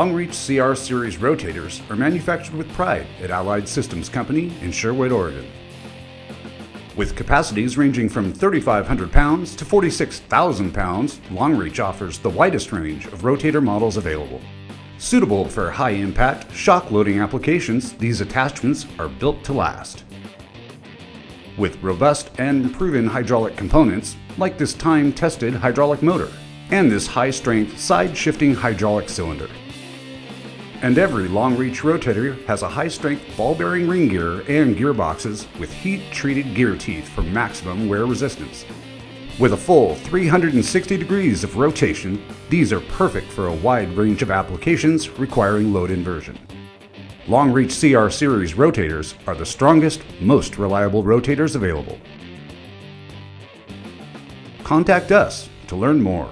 Reach CR Series Rotators are manufactured with pride at Allied Systems Company in Sherwood, Oregon. With capacities ranging from 3,500 pounds to 46,000 pounds, Reach offers the widest range of rotator models available. Suitable for high-impact, shock-loading applications, these attachments are built to last. With robust and proven hydraulic components, like this time-tested hydraulic motor, and this high-strength side-shifting hydraulic cylinder. And every Reach rotator has a high-strength ball-bearing ring gear and gearboxes with heat-treated gear teeth for maximum wear resistance. With a full 360 degrees of rotation, these are perfect for a wide range of applications requiring load inversion. Reach CR Series Rotators are the strongest, most reliable rotators available. Contact us to learn more.